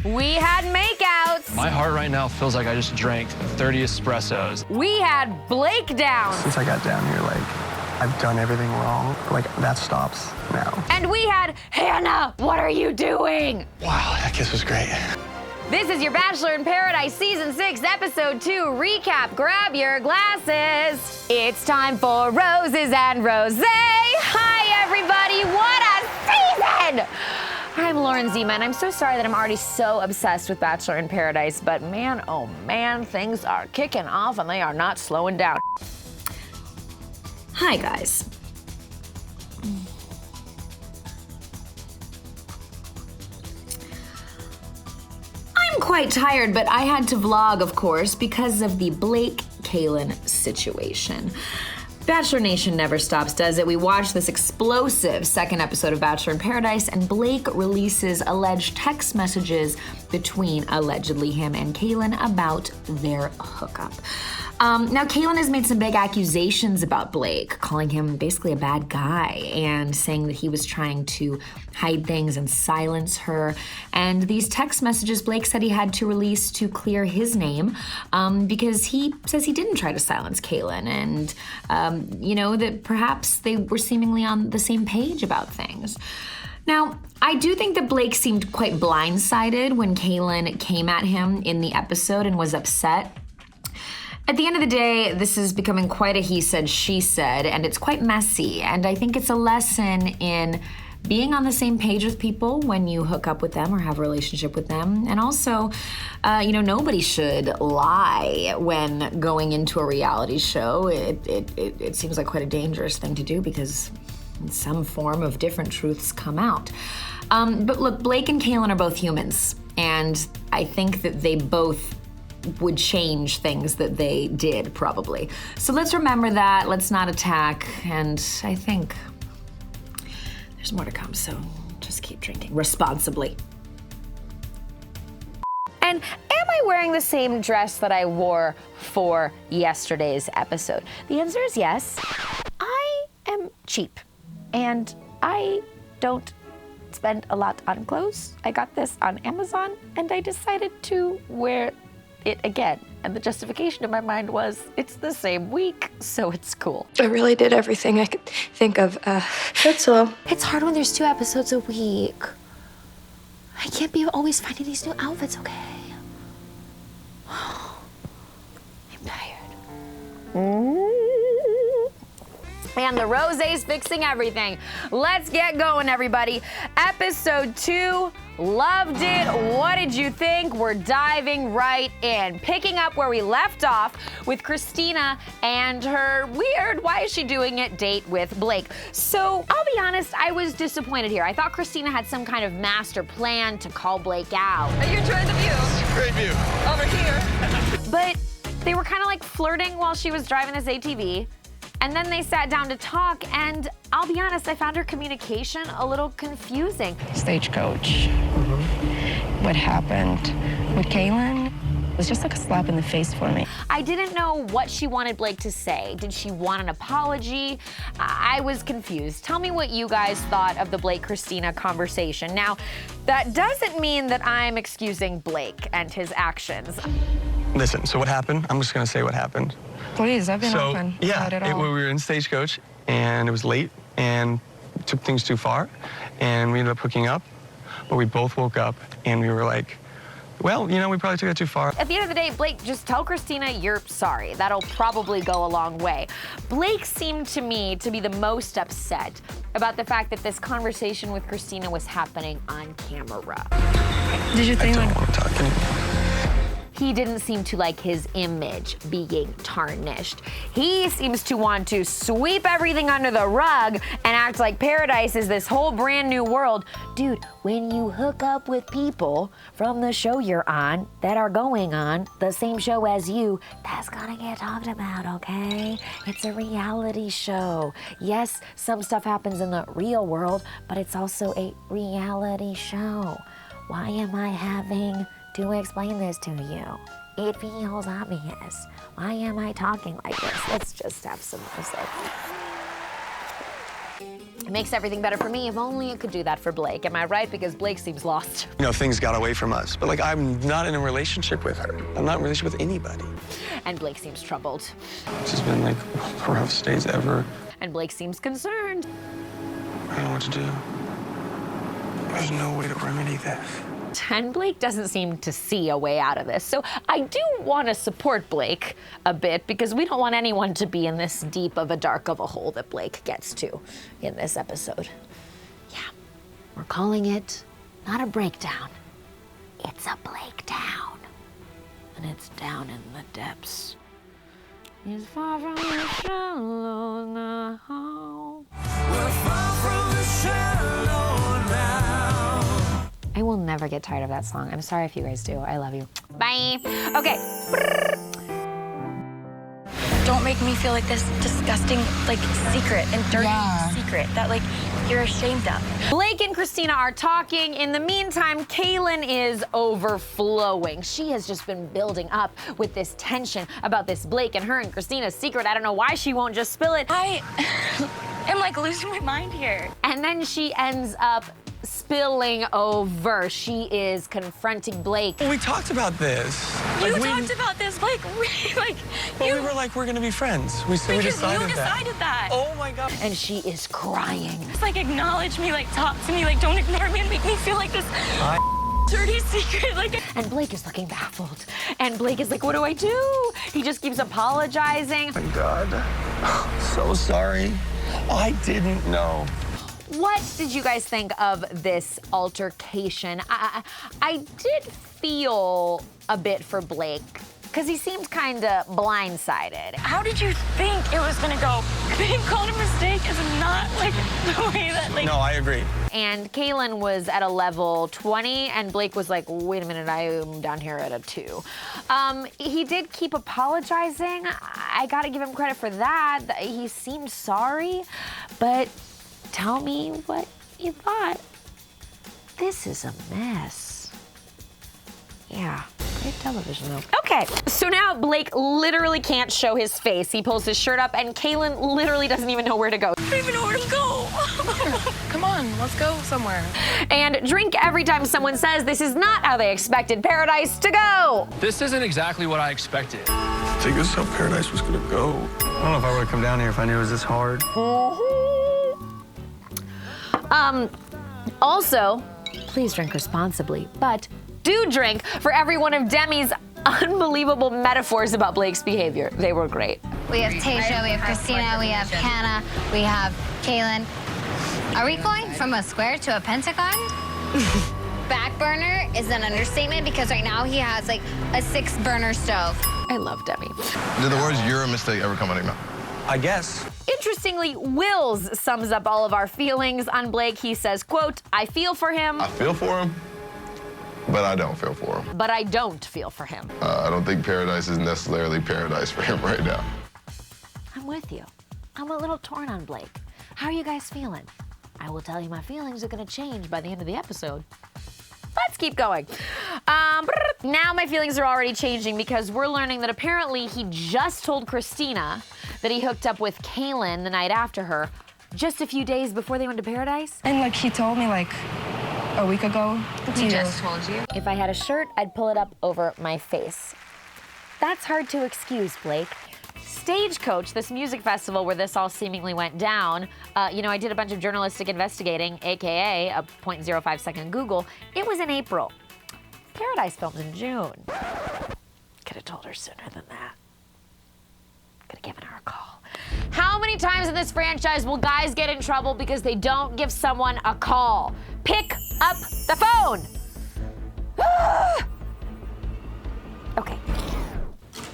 We had makeouts. My heart right now feels like I just drank 30 espressos. We had Blake downs. Since I got down here, like, I've done everything wrong. Like, that stops now. And we had Hannah, what are you doing? Wow, that kiss was great. This is your Bachelor in Paradise Season 6, Episode 2 recap. Grab your glasses. It's time for Roses and Rosé. Hi, everybody. What a season! I'm Lauren Zima, and I'm so sorry that I'm already so obsessed with Bachelor in Paradise, but man, oh man, things are kicking off and they are not slowing down. Hi, guys. I'm quite tired, but I had to vlog, of course, because of the Blake-Kaelyn situation. Bachelor Nation never stops, does it? We watched this explosive second episode of Bachelor in Paradise, and Blake releases alleged text messages between, allegedly, him and Caelynn about their hookup. Now, Caelynn has made some big accusations about Blake, calling him basically a bad guy and saying that he was trying to hide things and silence her. And these text messages, Blake said he had to release to clear his name because he says he didn't try to silence Caelynn and, that perhaps they were seemingly on the same page about things. Now, I do think that Blake seemed quite blindsided when Caelynn came at him in the episode and was upset. At the end of the day, this is becoming quite a he said, she said, and it's quite messy. And I think it's a lesson in being on the same page with people when you hook up with them or have a relationship with them. And also, nobody should lie when going into a reality show. It seems like quite a dangerous thing to do because in some form of different truths come out. But look, Blake and Caelynn are both humans. And I think that they both would change things that they did, probably. So let's remember that, let's not attack, and I think there's more to come, so just keep drinking responsibly. And am I wearing the same dress that I wore for yesterday's episode? The answer is yes. I am cheap, and I don't spend a lot on clothes. I got this on Amazon, and I decided to wear it again. And the justification in my mind was, it's the same week, so it's cool. I really did everything I could think of. That's all. It's hard when there's 2 episodes a week. I can't be always finding these new outfits, okay? I'm tired. And the rosé's fixing everything. Let's get going, everybody. Episode 2, loved it. What did you think? We're diving right in. Picking up where we left off with Christina and her weird, why is she doing it, date with Blake. So I'll be honest, I was disappointed here. I thought Christina had some kind of master plan to call Blake out. Are you enjoying the view? Great view. Over here. But they were kind of like flirting while she was driving this ATV. And then they sat down to talk, and I'll be honest, I found her communication a little confusing. Stagecoach. What happened with Caelynn was just like a slap in the face for me. I didn't know what she wanted Blake to say. Did she want an apology? I was confused. Tell me what you guys thought of the Blake-Christina conversation. Now, that doesn't mean that I'm excusing Blake and his actions. Listen, so what happened? I'm just gonna say what happened. Please, I've been open about it all. We were in Stagecoach, and it was late, and took things too far, and we ended up hooking up, but we both woke up, and we were like, well, we probably took it too far. At the end of the day, Blake, just tell Christina you're sorry. That'll probably go a long way. Blake seemed to me to be the most upset about the fact that this conversation with Christina was happening on camera. Did you think I don't want to talk anymore. He didn't seem to like his image being tarnished. He seems to want to sweep everything under the rug and act like paradise is this whole brand new world. Dude, when you hook up with people from the show you're on that are going on the same show as you, that's gonna get talked about, okay? It's a reality show. Yes, some stuff happens in the real world, but it's also a reality show. Why am I having to explain this to you? It feels obvious. Why am I talking like this? Let's just have some music. It makes everything better for me. If only it could do that for Blake. Am I right? Because Blake seems lost. You know, things got away from us. But, like, I'm not in a relationship with her. I'm not in a relationship with anybody. And Blake seems troubled. It's just been, like, the roughest days ever. And Blake seems concerned. I don't know what to do. There's no way to remedy this. And Blake doesn't seem to see a way out of this. So I do want to support Blake a bit because we don't want anyone to be in this deep of a dark of a hole that Blake gets to in this episode. Yeah, we're calling it not a breakdown, it's a Blake down. And it's down in the depths. It's far from the shallow now. We're far from the shallow now. I will never get tired of that song. I'm sorry if you guys do. I love you. Bye. Okay. Don't make me feel like this disgusting, like, secret and dirty secret that, like, you're ashamed of. Blake and Christina are talking. In the meantime, Caelynn is overflowing. She has just been building up with this tension about this Blake and her and Christina's secret. I don't know why she won't just spill it. I am, like, losing my mind here. And then she ends up spilling over. She is confronting Blake. Well, we talked about this. You talked about this, Blake. We were like, we're gonna be friends. We decided that. Oh my God. And she is crying. Just, like, acknowledge me, like, talk to me, like, don't ignore me and make me feel like this dirty secret, like. And Blake is looking baffled. And Blake is like, what do I do? He just keeps apologizing. Oh my God. So sorry. I didn't know. What did you guys think of this altercation? I did feel a bit for Blake because he seemed kind of blindsided. How did you think it was gonna go? Being called a mistake is not, like, the way that, like. No, I agree. And Caelynn was at a level 20, and Blake was like, wait a minute, I'm down here at a 2. He did keep apologizing. I gotta give him credit for that. He seemed sorry, but tell me what you thought. This is a mess. Yeah, great television though. Okay, so now Blake literally can't show his face. He pulls his shirt up and Caelynn literally doesn't even know where to go. I don't even know where to go. Come on, let's go somewhere. And drink every time someone says this is not how they expected paradise to go. This isn't exactly what I expected. I think this is how paradise was gonna go. I don't know if I would have come down here if I knew it was this hard. Also, please drink responsibly, but do drink for every one of Demi's unbelievable metaphors about Blake's behavior. They were great. We have Tasia, we have Christina, we have Hannah, we have Caelynn. Are we going from a square to a pentagon? Back burner is an understatement because right now he has like a 6-burner stove. I love Demi. Did the words "you're a mistake" ever come out of your mouth? I guess. Interestingly, Wills sums up all of our feelings on Blake. He says, quote, I feel for him. I feel for him, but I don't feel for him. But I don't feel for him. I don't think paradise is necessarily paradise for him right now. I'm with you. I'm a little torn on Blake. How are you guys feeling? I will tell you my feelings are gonna change by the end of the episode. Let's keep going. Now my feelings are already changing because we're learning that apparently he just told Christina that he hooked up with Caelynn the night after her, just a few days before they went to paradise. And, like, he told me, like, a week ago. He just told you? If I had a shirt, I'd pull it up over my face. That's hard to excuse, Blake. Stagecoach, this music festival where this all seemingly went down, I did a bunch of journalistic investigating, AKA a 0.05 second Google. It was in April. Paradise filmed in June. Could have told her sooner than that. Could have given her a call. How many times in this franchise will guys get in trouble because they don't give someone a call? Pick up the phone. Okay.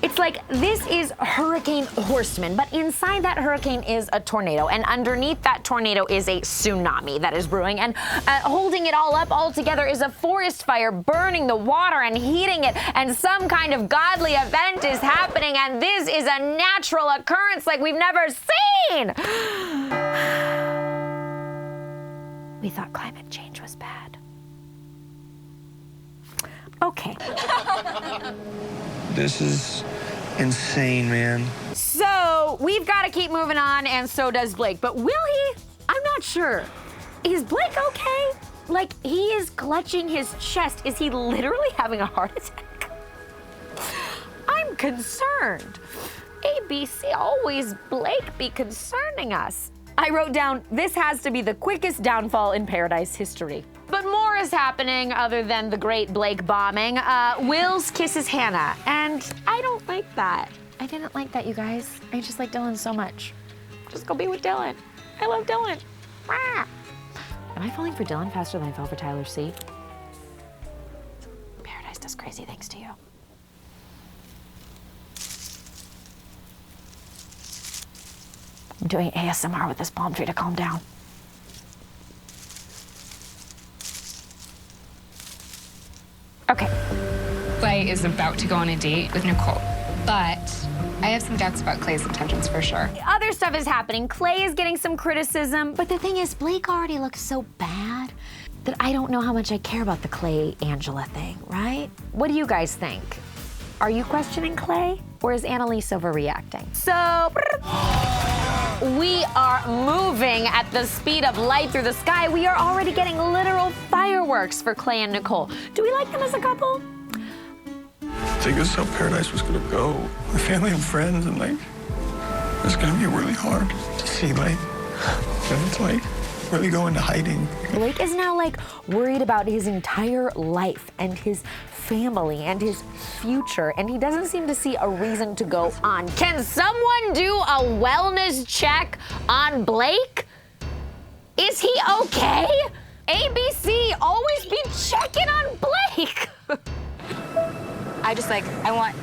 It's like this is Hurricane Horstmann, but inside that hurricane is a tornado, and underneath that tornado is a tsunami that is brewing, and holding it all up all together is a forest fire burning the water and heating it, and some kind of godly event is happening, and this is a natural occurrence like we've never seen. We thought climate change was bad. Okay. This is insane, man. So we've got to keep moving on, and so does Blake. But will he? I'm not Bachelor, is Blake okay? Like, he is clutching his chest. Is he literally having a heart attack? I'm concerned. ABC, always Blake be concerning us. I wrote down, this has to be the quickest downfall in Paradise history. But more is happening other than the great Blake bombing. Wills kisses Hannah, and I don't like that. I didn't like that, you guys. I just like Dylan so much. Just go be with Dylan. I love Dylan. Ah. Am I falling for Dylan faster than I fell for Tyler C? Paradise does crazy things to you. I'm doing ASMR with this palm tree to calm down. Okay. Clay is about to go on a date with Nicole, but I have some doubts about Clay's intentions for sure. Other stuff is happening. Clay is getting some criticism, but the thing is, Blake already looks so bad that I don't know how much I care about the Clay-Angela thing, right? What do you guys think? Are you questioning Clay, or is Annalise overreacting? So, we are moving at the speed of light through the sky. We are already getting literal fireworks for Clay and Nicole. Do we like them as a couple? I think this is how Paradise was gonna go. My family and friends, and like, it's gonna be really hard to see, like, and it's like, really go into hiding. Blake is now like worried about his entire life and his family and his future, and he doesn't seem to see a reason to go on. Can someone do a wellness check on Blake? Is he okay? ABC, always be checking on Blake. I want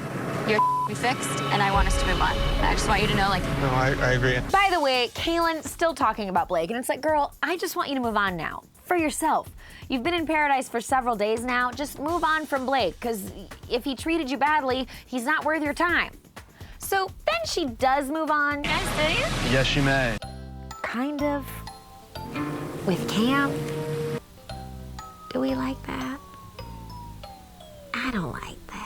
your to be fixed, and I want us to move on. I just want you to know, like... No, I agree. By the way, Caelynn still talking about Blake, and it's like, girl, I just want you to move on now. For yourself. You've been in Paradise for several days now. Just move on from Blake, because if he treated you badly, he's not worth your time. So then she does move on. Yes, you may. Kind of. With Cam. Do we like that? I don't like that.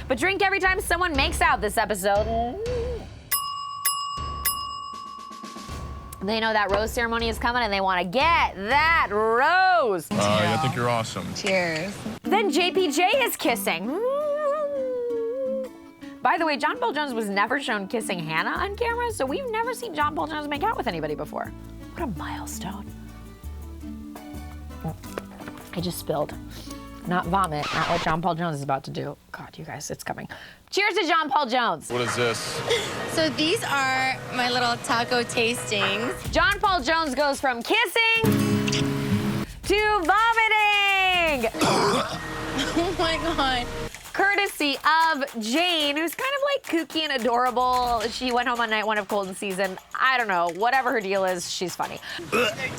But drink every time someone makes out this episode. They know that rose ceremony is coming and they want to get that rose. I think you're awesome. Cheers. Then JPJ is kissing. By the way, John Paul Jones was never shown kissing Hannah on camera, so we've never seen John Paul Jones make out with anybody before. What a milestone. I just spilled. Not vomit, not what John Paul Jones is about to do. God, you guys, it's coming. Cheers to John Paul Jones. What is this? So these are my little taco tastings. John Paul Jones goes from kissing to vomiting. Oh my God. Courtesy of Jane, who's kind of like kooky and adorable. She went home on night one of Colton season. I don't know, whatever her deal is, she's funny.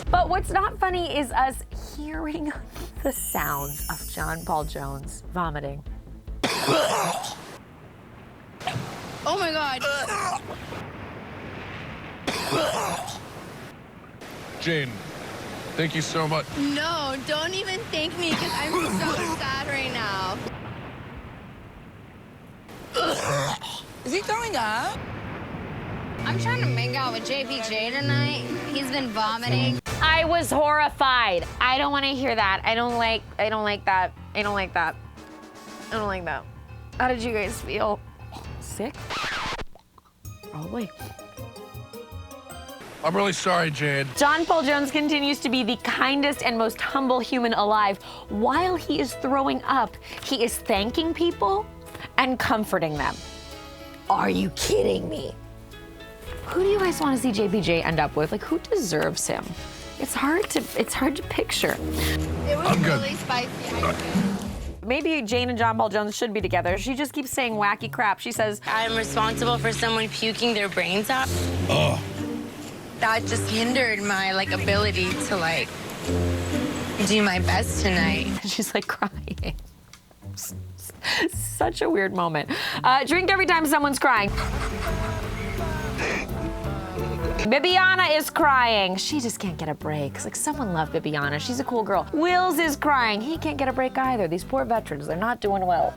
But what's not funny is us hearing the sounds of John Paul Jones vomiting. Oh my God. Jane, thank you so much. No, don't even thank me, because I'm so sad right now. Is he throwing up? I'm trying to make out with JPJ tonight. He's been vomiting. I was horrified. I don't want to hear that. I don't like that. I don't like that. How did you guys feel? Sick? Probably. I'm really sorry, Jane. John Paul Jones continues to be the kindest and most humble human alive. While he is throwing up, he is thanking people and comforting them. Are you kidding me? Who do you guys want to see JPJ end up with? Like, who deserves him? It's hard to picture. It was really spicy. Maybe Jane and John Paul Jones should be together. She just keeps saying wacky crap. She says, I'm responsible for someone puking their brains out. That just hindered my ability to do my best tonight. She's like crying. Such a weird moment. Drink every time someone's crying. Bibiana is crying. She just can't get a break. It's like, someone love Bibiana. She's a cool girl. Wills is crying. He can't get a break either. These poor veterans, they're not doing well.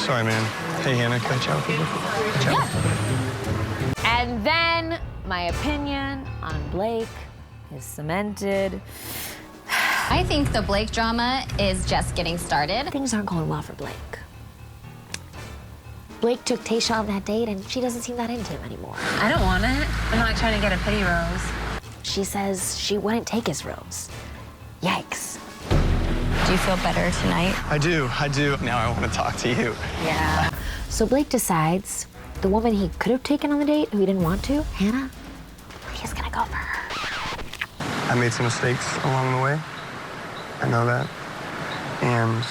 Sorry, man. Hey, Hannah, can I chat with you? And then my opinion on Blake is cemented. I think the Blake drama is just getting started. Things aren't going well for Blake. Blake took Tayshia on that date, and she doesn't seem that into him anymore. I don't want it. I'm not trying to get a pity rose. She says she wouldn't take his rose. Yikes. Do you feel better tonight? I do. Now I want to talk to you. Yeah. So Blake decides the woman he could have taken on the date, who he didn't want to, Hannah, he's gonna go for her. I made some mistakes along the way. I know that. And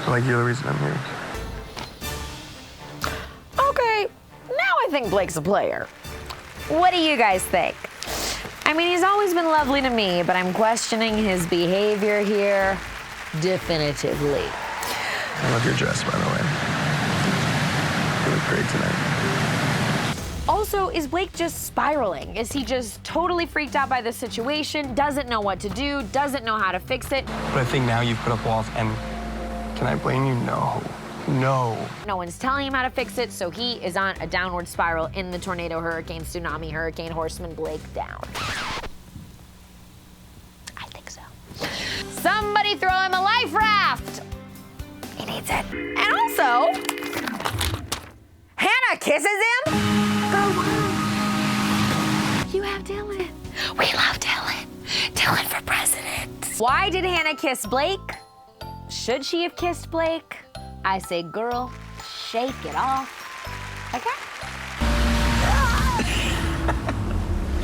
like, you're the reason I'm here. Okay, now I think Blake's a player. What do you guys think? I mean, he's always been lovely to me, but I'm questioning his behavior here definitively. I love your dress, by the way. You look great tonight. Also, is Blake just spiraling? Is he just totally freaked out by the situation, doesn't know what to do, doesn't know how to fix it? But I think now you've put up walls, and can I blame you? No. No one's telling him how to fix it, so he is on a downward spiral in the tornado, hurricane, tsunami, hurricane, Horstmann, Blake down. I think so. Somebody throw him a life raft! He needs it. And also, Hannah kisses him? You have Dylan. We love Dylan. Dylan for president. Why did Hannah kiss Blake? Should she have kissed Blake? I say, girl, shake it off. Okay?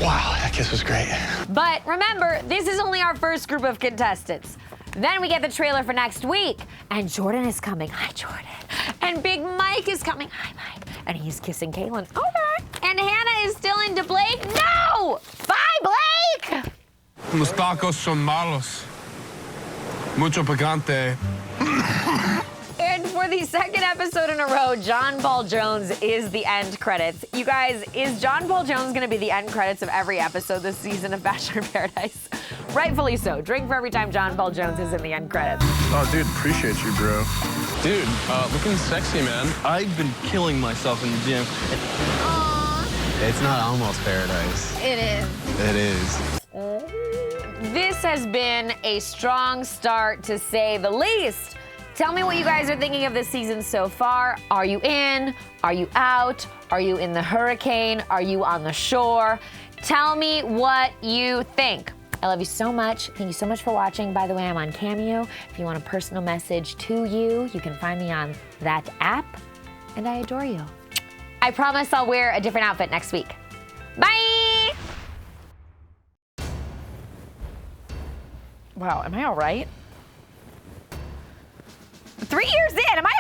Wow, that kiss was great. But remember, this is only our first group of contestants. Then we get the trailer for next week. And Jordan is coming. Hi, Jordan. And Big Mike is coming. Hi, Mike. And he's kissing Caelynn. Okay. And Hannah is still into Blake. No! Bye, Blake! Los tacos son malos. Mucho picante. And for the second episode in a row, John Paul Jones is the end credits. You guys, is John Paul Jones gonna be the end credits of every episode this season of Bachelor in Paradise? Rightfully so. Drink for every time John Paul Jones is in the end credits. Oh, dude, appreciate you, bro. Dude, looking sexy, man. I've been killing myself in the gym. Aww. It's not almost paradise. It is. It is. This has been a strong start, to say the least. Tell me what you guys are thinking of this season so far. Are you in? Are you out? Are you in the hurricane? Are you on the shore? Tell me what you think. I love you so much. Thank you so much for watching. By the way, I'm on Cameo. If you want a personal message to you, you can find me on that app. And I adore you. I promise I'll wear a different outfit next week. Bye! Wow, am I all right? 3 years in, am I